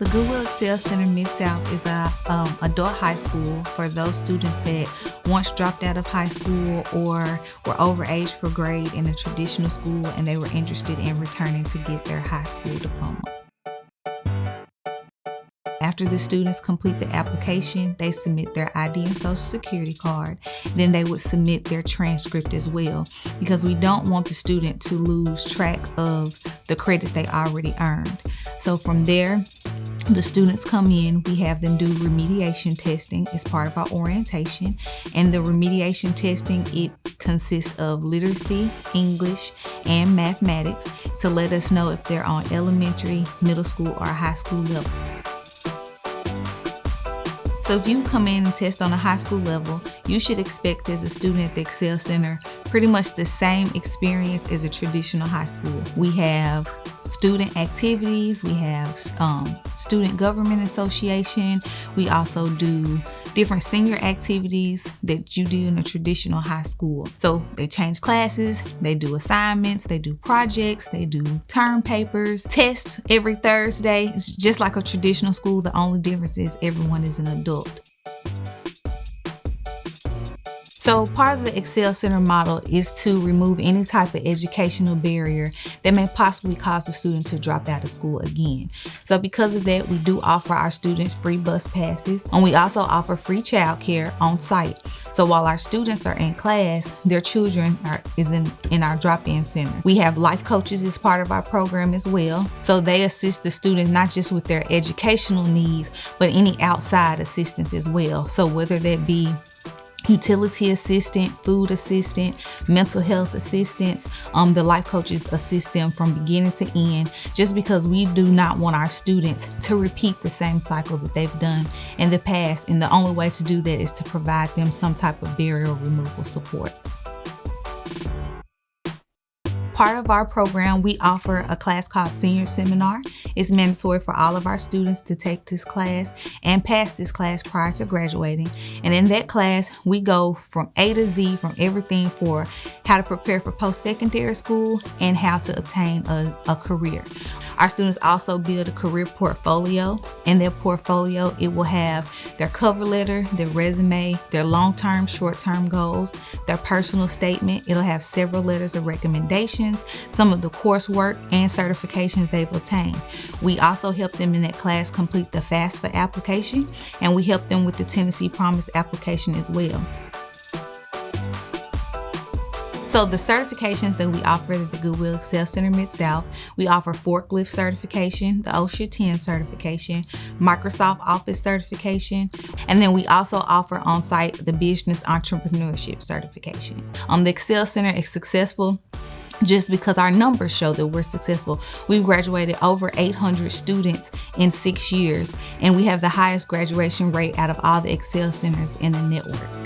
The Goodwill Excel Center Mid-South is a adult high school for those students that once dropped out of high school or were overage for grade in a traditional school and they were interested in returning to get their high school diploma. After the students complete the application, they submit their ID and social security card. Then they would submit their transcript as well, because we don't want the student to lose track of the credits they already earned. So from there, the students come in, we have them do remediation testing as part of our orientation. And the remediation testing, it consists of literacy, English, and mathematics to let us know if they're on elementary, middle school, or high school level. So if you come in and test on a high school level, you should expect as a student at the Excel Center pretty much the same experience as a traditional high school. We have student activities, we have student government association, we also do different senior activities that you do in a traditional high school. So they change classes, they do assignments, they do projects, they do term papers, tests every Thursday. It's just like a traditional school. The only difference is everyone is an adult. So part of the Excel Center model is to remove any type of educational barrier that may possibly cause the student to drop out of school again. So because of that, we do offer our students free bus passes, and we also offer free childcare on site. So while our students are in class, their children is in our drop-in center. We have life coaches as part of our program as well. So they assist the students not just with their educational needs, but any outside assistance as well. So whether that be utility assistant, food assistant, mental health assistance, the life coaches assist them from beginning to end, just because we do not want our students to repeat the same cycle that they've done in the past. And the only way to do that is to provide them some type of barrier removal support. Part of our program, we offer a class called Senior Seminar. It's mandatory for all of our students to take this class and pass this class prior to graduating. And in that class, we go from A to Z, from everything for how to prepare for post-secondary school and how to obtain a career. Our students also build a career portfolio. In their portfolio, it will have their cover letter, their resume, their long-term, short-term goals, their personal statement. It'll have several letters of recommendation, some of the coursework and certifications they've obtained. We also help them in that class complete the FAFSA application, and we help them with the Tennessee Promise application as well. So the certifications that we offer at the Goodwill Excel Center Mid-South, we offer forklift certification, the OSHA 10 certification, Microsoft Office certification, and then we also offer on-site the business entrepreneurship certification. The Excel Center is successful just because our numbers show that we're successful. We've graduated over 800 students in 6 years, and we have the highest graduation rate out of all the Excel Centers in the network.